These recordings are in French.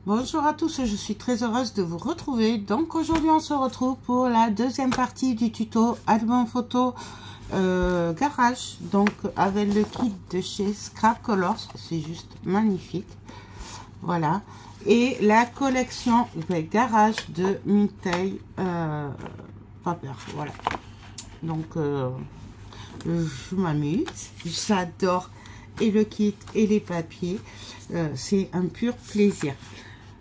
Bonjour à tous, je suis très heureuse de vous retrouver. Donc aujourd'hui on se retrouve pour la deuxième partie du tuto album photo garage. Donc avec le kit de chez Scrap Colors, c'est juste magnifique. Voilà. Et la collection garage de Mintei Paper. Voilà. Donc je m'amuse, j'adore et le kit et les papiers. C'est un pur plaisir.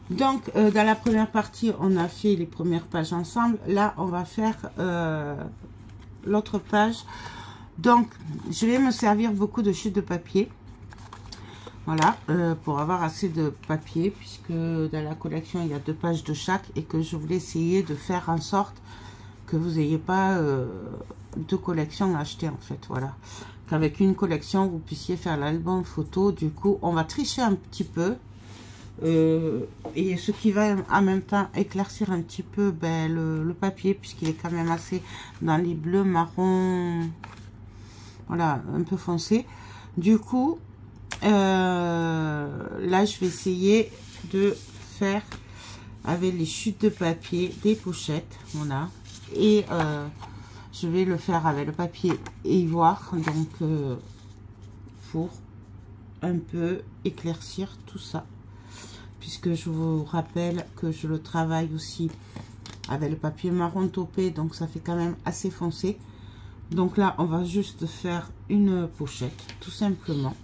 Donc dans la première partie on a fait les premières pages ensemble. Là on va faire l'autre page. Donc je vais me servir beaucoup de chutes de papier, voilà, pour avoir assez de papier, puisque dans la collection il y a 2 pages de chaque et que je voulais essayer de faire en sorte que vous n'ayez pas 2 collections à acheter en fait. Voilà, qu'avec une collection vous puissiez faire l'album photo. Du coup on va tricher un petit peu. Et ce qui va en même temps éclaircir un petit peu le papier, puisqu'il est quand même assez dans les bleus marron, voilà, un peu foncé. Du coup là je vais essayer de faire avec les chutes de papier des pochettes, voilà, et je vais le faire avec le papier ivoire, donc pour un peu éclaircir tout ça, puisque je vous rappelle que je le travaille aussi avec le papier marron taupé, donc ça fait quand même assez foncé. Donc là on va juste faire une pochette tout simplement,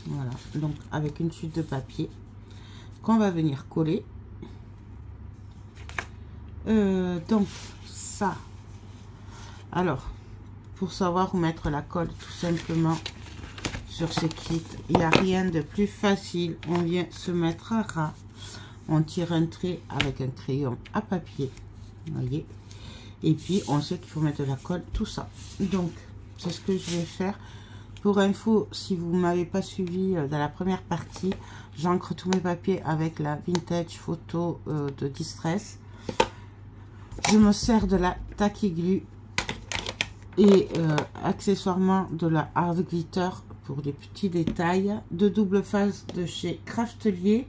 voilà, donc avec une chute de papier qu'on va venir coller. Donc ça, alors pour savoir où mettre la colle, tout simplement sur ce kit, il n'y a rien de plus facile. On vient se mettre à ras, on tire un trait avec un crayon à papier, voyez, et puis on sait qu'il faut mettre de la colle, tout ça. Donc c'est ce que je vais faire. Pour info, si vous ne m'avez pas suivi dans la première partie, j'encre tous mes papiers avec la Vintage Photo de Distress. Je me sers de la Tacky Glue et accessoirement de la Hard Glitter pour les petits détails, de double face de chez Craftelier,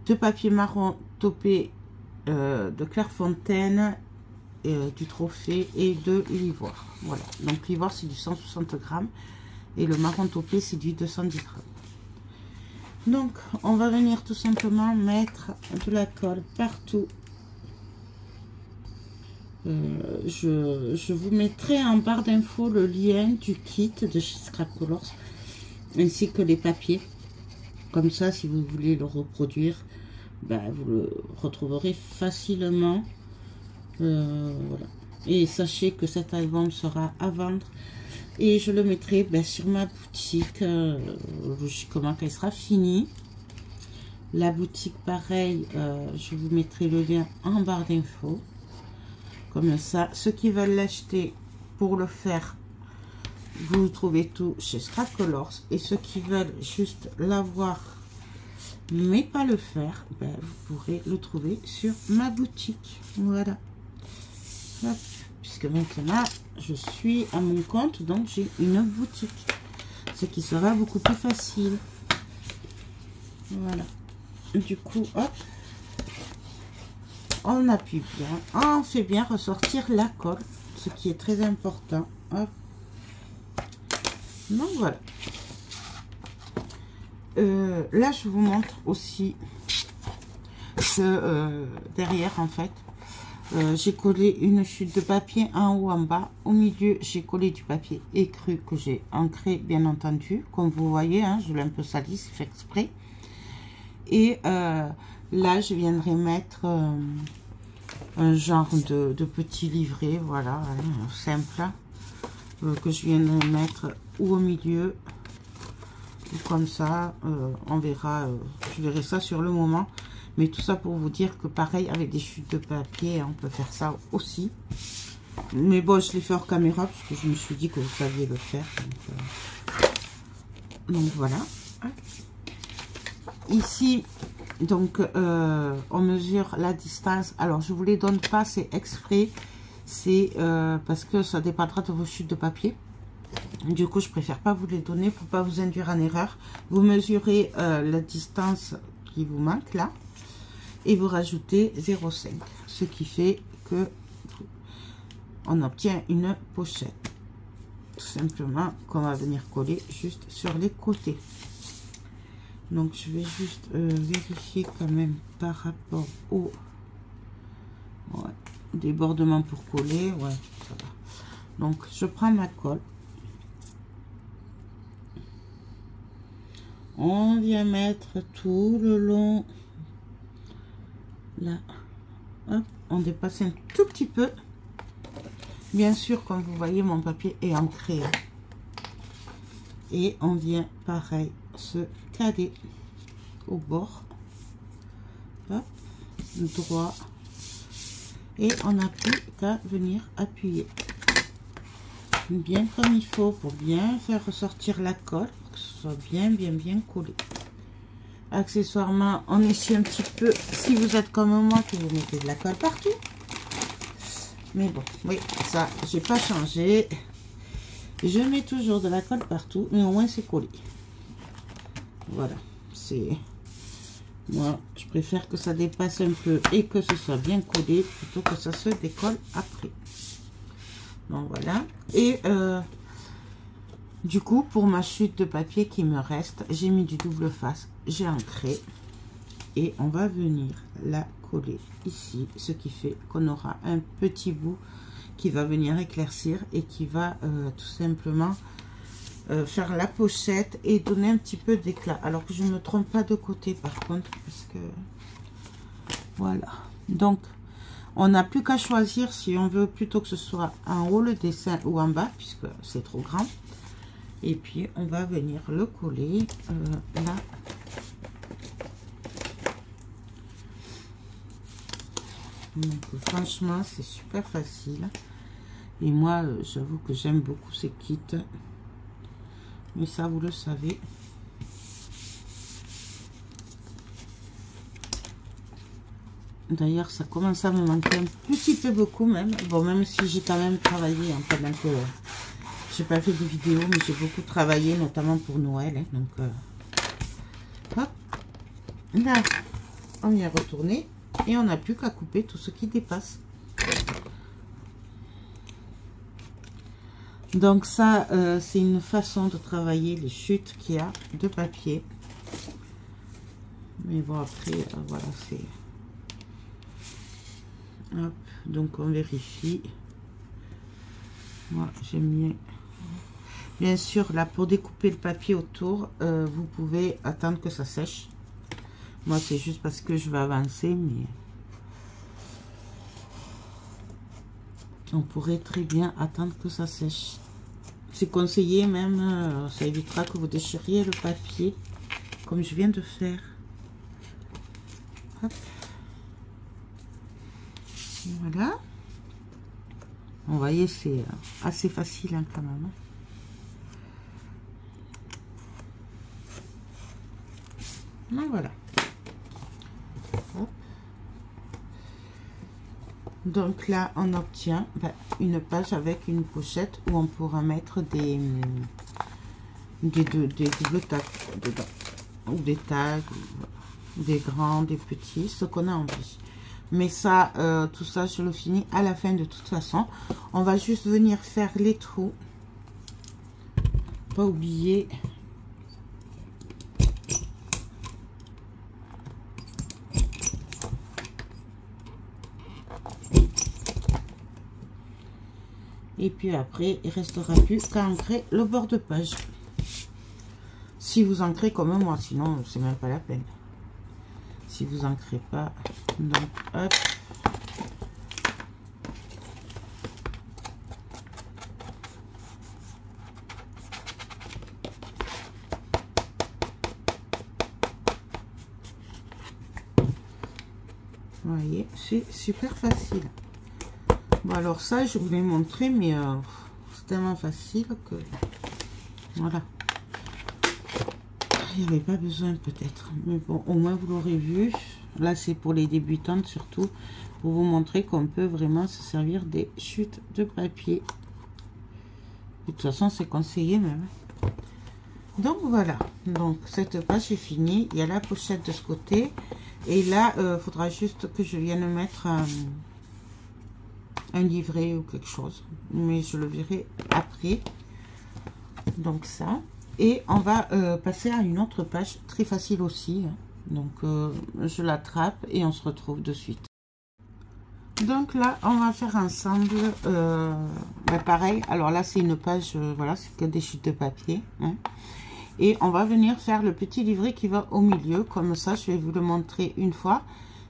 de papier marron taupé de Clairefontaine, du Trophée et de l'ivoire. Voilà, donc l'ivoire c'est du 160 grammes et le marron taupé c'est du 210 grammes. Donc on va venir tout simplement mettre de la colle partout. Je vous mettrai en barre d'infos le lien du kit de chez Scrap Colors ainsi que les papiers, comme ça si vous voulez le reproduire, vous le retrouverez facilement. Voilà. Et sachez que cet album sera à vendre et je le mettrai sur ma boutique logiquement quand il sera fini. La boutique pareil, je vous mettrai le lien en barre d'infos. Comme ça, ceux qui veulent l'acheter pour le faire, vous trouvez tout chez Scrap Colors. Et ceux qui veulent juste l'avoir, mais pas le faire, vous pourrez le trouver sur ma boutique. Voilà. Hop. Puisque maintenant, je suis à mon compte, donc j'ai une boutique. Ce qui sera beaucoup plus facile. Voilà. Du coup, hop. On appuie bien, on fait bien ressortir la colle, ce qui est très important. Hop. Donc voilà. Là, je vous montre aussi que derrière, en fait, j'ai collé une chute de papier en haut, en bas. Au milieu, j'ai collé du papier écru que j'ai ancré, bien entendu. Comme vous voyez, hein, je l'ai un peu sali, c'est fait exprès. Et là, je viendrai mettre un genre de petit livret, voilà, simple, que je viendrai mettre ou au milieu, ou comme ça, on verra, je verrai ça sur le moment. Mais tout ça pour vous dire que pareil, avec des chutes de papier, on peut faire ça aussi. Mais bon, je l'ai fait hors caméra, parce que je me suis dit que vous saviez le faire. Donc voilà. Ici, donc on mesure la distance. Alors je vous les donne pas, c'est exprès, c'est parce que ça dépendra de vos chutes de papier. Du coup je préfère pas vous les donner pour pas vous induire en erreur. Vous mesurez la distance qui vous manque là. Et vous rajoutez 0,5. Ce qui fait que on obtient une pochette. Tout simplement, qu'on va venir coller juste sur les côtés. Donc, je vais juste vérifier quand même par rapport au débordement pour coller. Ouais, ça va. Donc, je prends ma colle. On vient mettre tout le long. Là. Hop, on dépasse un tout petit peu. Bien sûr, comme vous voyez, mon papier est ancré. Et on vient, pareil, se caler au bord. Hop, droit. Et on n'a plus qu'à venir appuyer. Bien comme il faut pour bien faire ressortir la colle. Pour que ce soit bien collé. Accessoirement, on essuie un petit peu. Si vous êtes comme moi, que vous mettez de la colle partout. Mais bon, oui, ça, j'ai pas changé. Je mets toujours de la colle partout, mais au moins c'est collé. Voilà, c'est... Moi, je préfère que ça dépasse un peu et que ce soit bien collé plutôt que ça se décolle après. Donc voilà. Et du coup, pour ma chute de papier qui me reste, j'ai mis du double face, j'ai ancré et on va venir la coller ici, ce qui fait qu'on aura un petit bout qui va venir éclaircir et qui va tout simplement faire la pochette et donner un petit peu d'éclat, alors que je ne me trompe pas de côté par contre, parce que voilà. Donc on n'a plus qu'à choisir si on veut plutôt que ce soit en haut le dessin ou en bas, puisque c'est trop grand. Et puis on va venir le coller là. Donc franchement c'est super facile. Et moi j'avoue que j'aime beaucoup ces kits. Mais ça vous le savez. D'ailleurs ça commence à me manquer un petit peu beaucoup même. Bon, même si j'ai quand même travaillé hein, pendant que j'ai pas fait de vidéo, mais j'ai beaucoup travaillé notamment pour Noël. Hein, donc hop. Là on vient retourner. Et on n'a plus qu'à couper tout ce qui dépasse. Donc ça, c'est une façon de travailler les chutes qu'il y a de papier. Mais bon, après, voilà, c'est... Hop, donc on vérifie. Moi, j'aime bien. Bien sûr, là, pour découper le papier autour, vous pouvez attendre que ça sèche. Moi, c'est juste parce que je vais avancer, mais on pourrait très bien attendre que ça sèche. C'est conseillé même, ça évitera que vous déchiriez le papier, comme je viens de faire. Hop. Et voilà. Vous voyez, c'est assez facile hein, quand même. Et voilà. Hop. Donc là, on obtient une page avec une pochette où on pourra mettre des doubles tags dedans. Ou des tags, des grands, des petits, ce qu'on a envie. Mais ça, tout ça, je le finis à la fin de toute façon. On va juste venir faire les trous. Pas oublier... Et puis après, il restera plus qu'à ancrer le bord de page. Si vous ancrez comme moi, sinon c'est même pas la peine. Si vous ancrez pas, donc hop. Vous voyez, c'est super facile. Bon, alors ça, je vous l'ai montré, mais c'est tellement facile que... Voilà. Il n'y avait pas besoin peut-être. Mais bon, au moins vous l'aurez vu. Là, c'est pour les débutantes surtout. Pour vous montrer qu'on peut vraiment se servir des chutes de papier. De toute façon, c'est conseillé même. Donc voilà, donc cette page est finie. Il y a la pochette de ce côté. Et là, il faudra juste que je vienne mettre un livret ou quelque chose. Mais je le verrai après. Donc ça. Et on va passer à une autre page, très facile aussi. Donc je l'attrape et on se retrouve de suite. Donc là, on va faire ensemble, pareil. Alors là, c'est une page, voilà, c'est que des chutes de papier. Hein. Et on va venir faire le petit livret qui va au milieu. Comme ça, je vais vous le montrer une fois.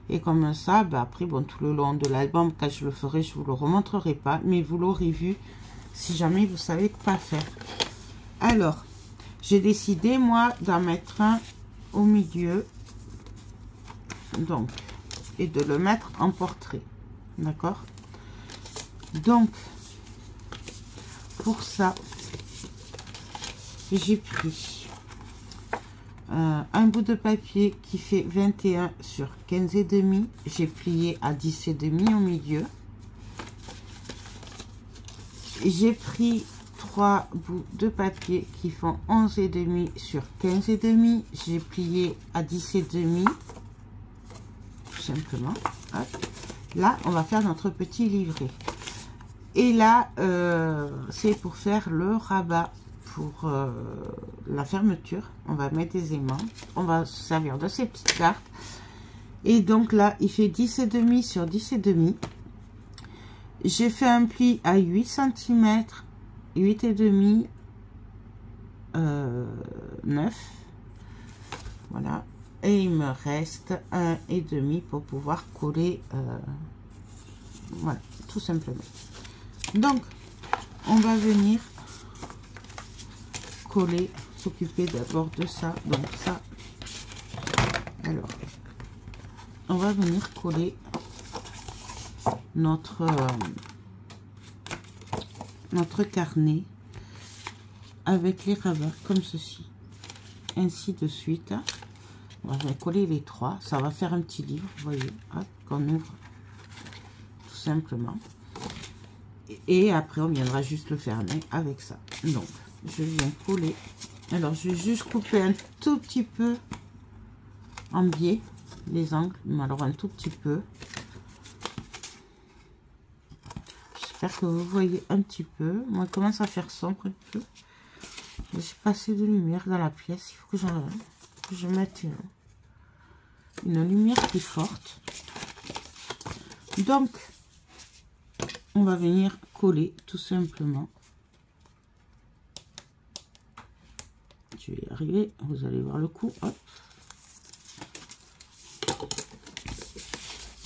Et comme ça, après, bon, tout le long de l'album, quand je le ferai, je vous le remontrerai pas. Mais vous l'aurez vu si jamais vous savez pas faire. Alors, j'ai décidé, moi, d'en mettre un au milieu. Donc, et de le mettre en portrait. D'accord? Donc, pour ça, j'ai pris un bout de papier qui fait 21 sur 15,5. J'ai plié à 10,5 au milieu. J'ai pris 3 bouts de papier qui font 11,5 sur 15,5. J'ai plié à 10,5. Tout simplement. Hop. Là, on va faire notre petit livret. Et là, c'est pour faire le rabat. Pour la fermeture, on va mettre des aimants. On va se servir de ces petites cartes. Et donc là, il fait 10,5 sur 10,5. J'ai fait un pli à 8 cm, 8,5, 9. Voilà. Et il me reste 1,5 pour pouvoir coller. Voilà, tout simplement. Donc, on va venir coller, s'occuper d'abord de ça. Donc ça, alors, on va venir coller notre carnet avec les rabats comme ceci, ainsi de suite. On va coller les trois, ça va faire un petit livre, vous voyez, qu'on ouvre tout simplement. Et après, on viendra juste le fermer avec ça. Donc, je viens coller. Alors, je vais juste couper un tout petit peu en biais les angles, mais alors un tout petit peu. J'espère que vous voyez un petit peu. Moi, il commence à faire sombre un peu. J'ai pas assez de lumière dans la pièce. Il faut que je mette une lumière plus forte. Donc, on va venir coller tout simplement. Je vais y arriver, vous allez voir le coup. Hop.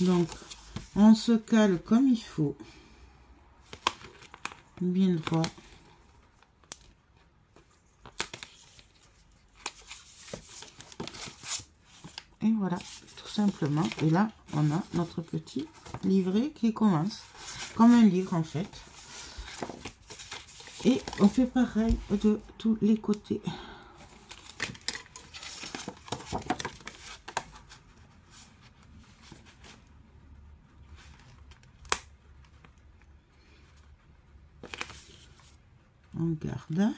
Donc, on se cale comme il faut. Bien droit. Et voilà, tout simplement. Et là, on a notre petit livret qui commence. Comme un livre en fait. Et on fait pareil de tous les côtés. On garde.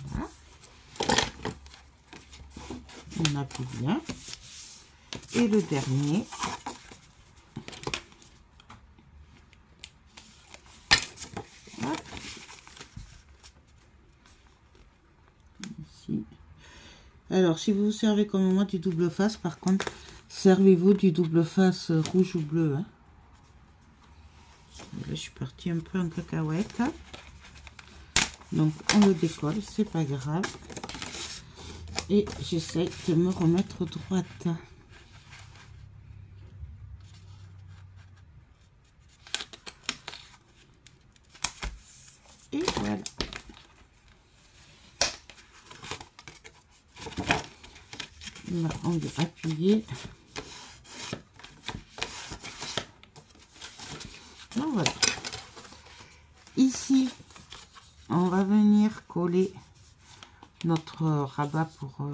Voilà. On appuie bien. Et le dernier. Alors, si vous vous servez comme moi du double face, par contre, servez-vous du double face rouge ou bleu. Hein. Là, je suis partie un peu en cacahuète. Donc, on le décolle, c'est pas grave. Et j'essaie de me remettre droite. Et voilà. Là, on va appuyer. Donc voilà. Ici, on va venir coller notre rabat pour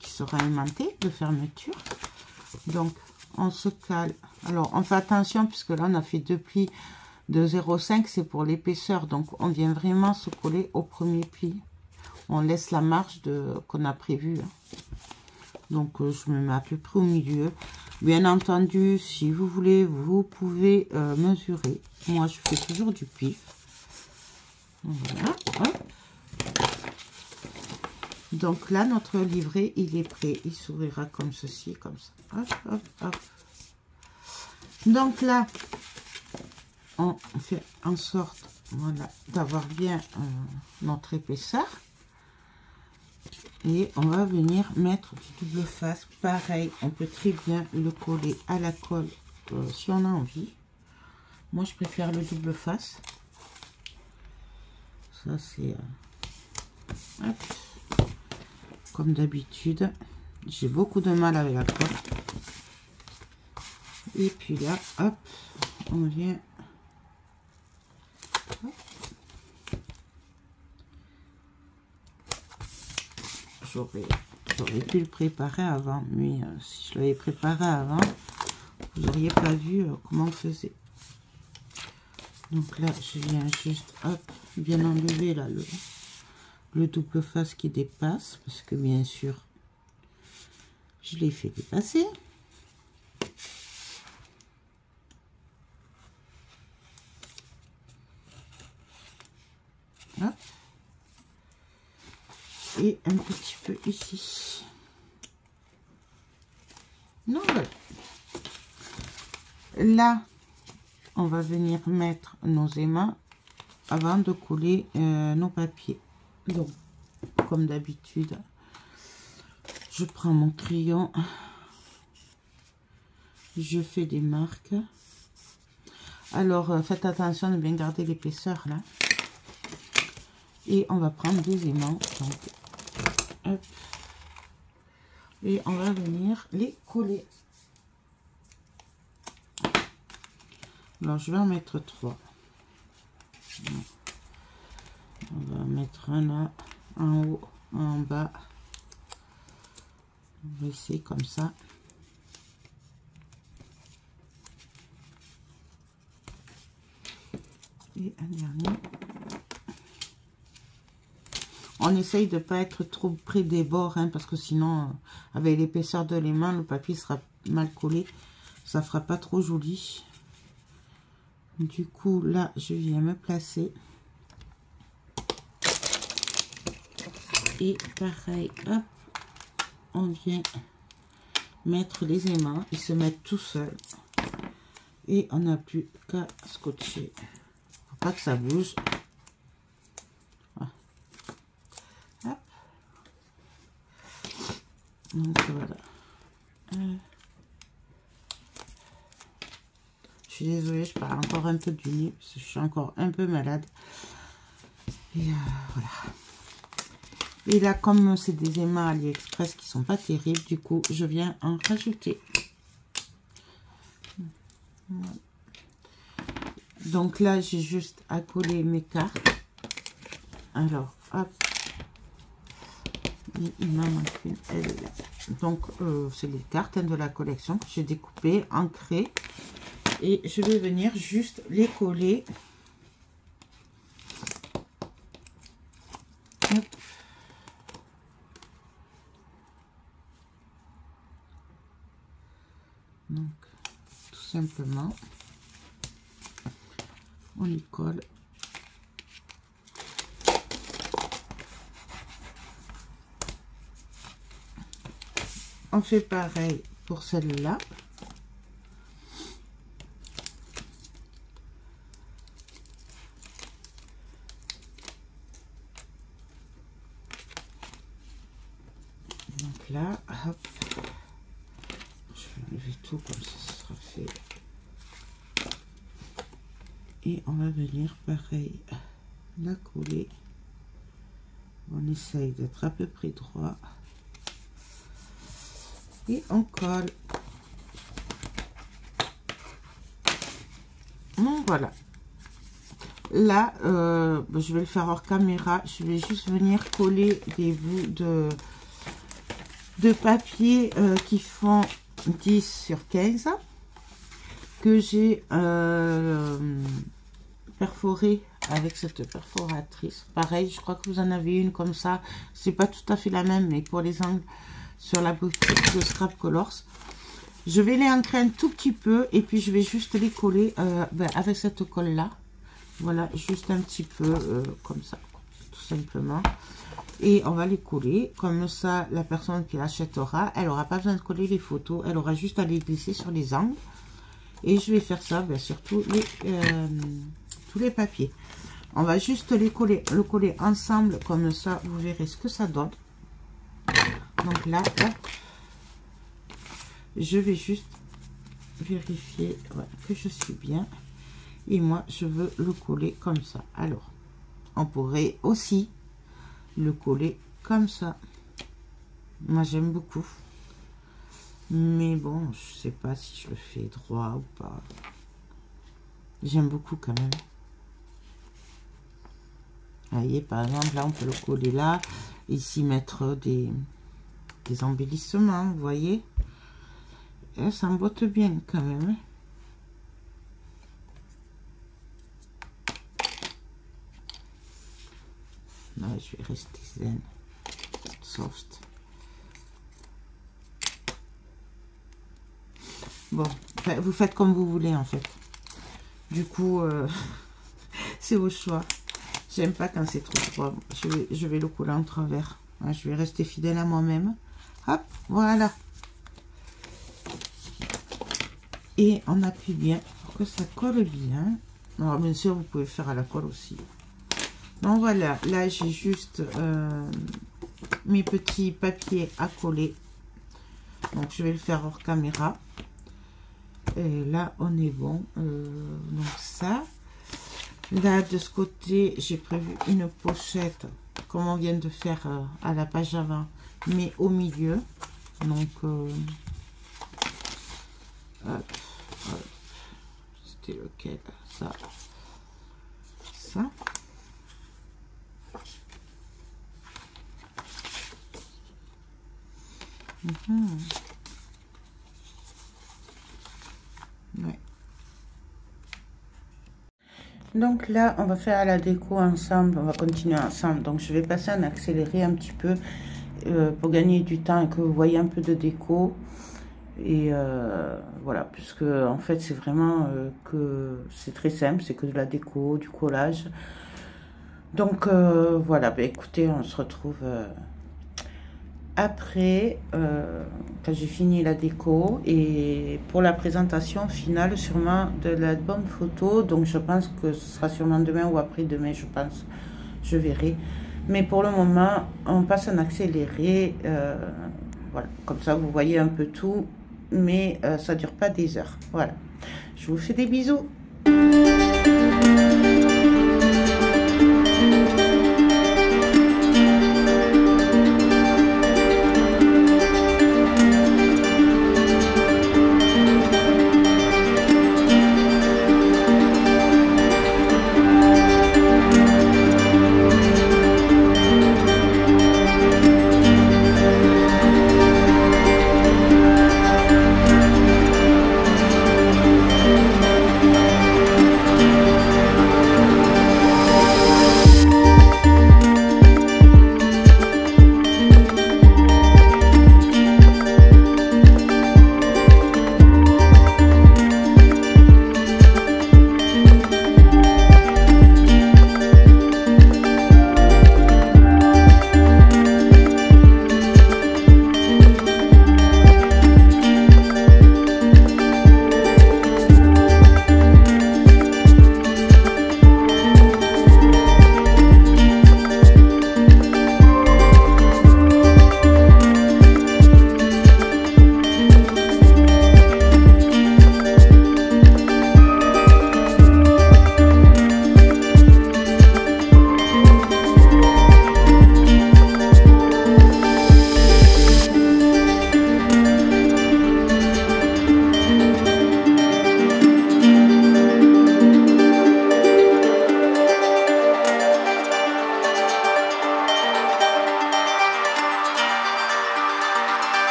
qui sera aimanté de fermeture. Donc, on se cale. Alors, on fait attention puisque là, on a fait deux plis de 0,5, c'est pour l'épaisseur. Donc, on vient vraiment se coller au premier pli. On laisse la marge qu'on a prévue. Donc, je me mets à peu près au milieu. Bien entendu, si vous voulez, vous pouvez mesurer. Moi, je fais toujours du pif. Voilà. Hop. Donc là, notre livret, il est prêt. Il s'ouvrira comme ceci, comme ça. Hop, hop, hop. Donc là, on fait en sorte, voilà, d'avoir bien notre épaisseur. Et on va venir mettre du double face. Pareil, on peut très bien le coller à la colle si on a envie. Moi, je préfère le double face. Ça, c'est... comme d'habitude. J'ai beaucoup de mal avec la colle. Et puis là, hop, on vient... J'aurais pu le préparer avant, mais si je l'avais préparé avant, vous n'auriez pas vu comment on faisait. Donc là, je viens juste, hop, bien enlever là le double face qui dépasse, parce que bien sûr, je l'ai fait dépasser. Hop. Et un petit peu ici. Non, voilà. Là, on va venir mettre nos aimants avant de coller nos papiers. Donc, comme d'habitude, je prends mon crayon, je fais des marques. Alors, faites attention de bien garder l'épaisseur là. Et on va prendre des aimants. Donc, hop. Et on va venir les coller. Alors, je vais en mettre 3. On va en mettre un là, en haut, en bas. On va essayer comme ça. Et un dernier. On essaye de ne pas être trop près des bords, hein, parce que sinon, avec l'épaisseur de l'aimant, le papier sera mal collé. Ça fera pas trop joli. Du coup, là, je viens me placer. Et pareil, hop, on vient mettre les aimants. Ils se mettent tout seuls. Et on n'a plus qu'à scotcher. Faut pas que ça bouge. Voilà. Hop. Donc voilà. Je suis désolée, je parle encore un peu du nez parce que je suis encore un peu malade. Et voilà. Et là, comme c'est des aimants AliExpress qui sont pas terribles, du coup, je viens en rajouter. Donc là, j'ai juste à coller mes cartes. Alors, hop. Il m'en manque une. Elle est là. Donc, c'est les cartes de la collection que j'ai découpées, ancrées. Et je vais venir juste les coller. Hop. Donc, tout simplement, on y colle. On fait pareil pour celle-là. Donc là, hop, je vais enlever tout comme ça, ce sera fait. Et on va venir pareil la coller. On essaye d'être à peu près droit. Et on colle. Bon, voilà. Là, je vais le faire hors caméra. Je vais juste venir coller des bouts de papier qui font 10 sur 15. Que j'ai perforer avec cette perforatrice. Pareil, je crois que vous en avez une comme ça. C'est pas tout à fait la même, mais pour les angles sur la boutique de Scrap Colors. Je vais les ancrer un tout petit peu et puis je vais juste les coller avec cette colle là. Voilà, juste un petit peu comme ça, tout simplement. Et on va les coller comme ça. La personne qui l'achètera, elle aura pas besoin de coller les photos, elle aura juste à les glisser sur les angles. Et je vais faire ça sur tous les papiers. On va juste le coller ensemble comme ça. Vous verrez ce que ça donne. Donc là, hop, je vais juste vérifier que je suis bien. Et moi, je veux le coller comme ça. Alors, on pourrait aussi le coller comme ça. Moi, j'aime beaucoup. Mais bon, je sais pas si je le fais droit ou pas. J'aime beaucoup quand même. Vous voyez, par exemple, là, on peut le coller là. Ici, mettre des embellissements, vous voyez. Et ça emboîte bien quand même. Là, je vais rester zen. Soft. Bon, vous faites comme vous voulez en fait. Du coup, c'est au choix. J'aime pas quand c'est trop froid. Je vais le coller en travers. Je vais rester fidèle à moi-même. Hop, voilà. Et on appuie bien pour que ça colle bien. Alors bien sûr, vous pouvez faire à la colle aussi. Donc voilà, là j'ai juste mes petits papiers à coller. Donc je vais le faire hors caméra. Et là on est bon. Donc ça. Là de ce côté, j'ai prévu une pochette comme on vient de faire à la page avant, mais au milieu. Donc c'était lequel? Ça. Ouais. Donc là, on va faire la déco ensemble, on va continuer ensemble. Donc je vais passer en accéléré un petit peu pour gagner du temps et que vous voyez un peu de déco. Et voilà, puisque en fait c'est vraiment que c'est très simple, c'est que de la déco, du collage. Donc voilà, écoutez, on se retrouve après, quand j'ai fini la déco et pour la présentation finale sûrement de l'album photo. Donc je pense que ce sera sûrement demain ou après-demain, je pense, je verrai. Mais pour le moment, on passe en accéléré, voilà, comme ça vous voyez un peu tout, mais ça dure pas des heures. Voilà, je vous fais des bisous.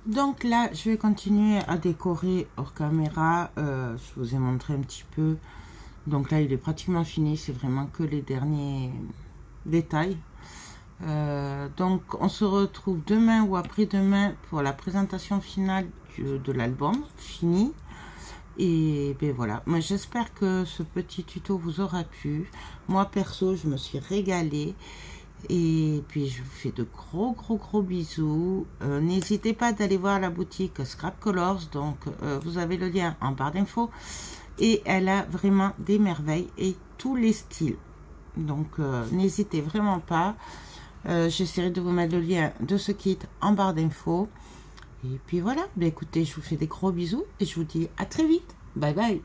Donc là, je vais continuer à décorer hors caméra. Je vous ai montré un petit peu. Donc là, il est pratiquement fini. C'est vraiment que les derniers détails. Donc, on se retrouve demain ou après-demain pour la présentation finale de l'album fini. Et ben voilà, moi j'espère que ce petit tuto vous aura plu. Moi perso, je me suis régalée. Et puis je vous fais de gros bisous. N'hésitez pas d'aller voir la boutique Scrap Colors. Donc vous avez le lien en barre d'infos. Et elle a vraiment des merveilles et tous les styles. Donc n'hésitez vraiment pas. J'essaierai de vous mettre le lien de ce kit en barre d'infos. Et puis voilà, ben écoutez, je vous fais des gros bisous et je vous dis à très vite. Bye bye.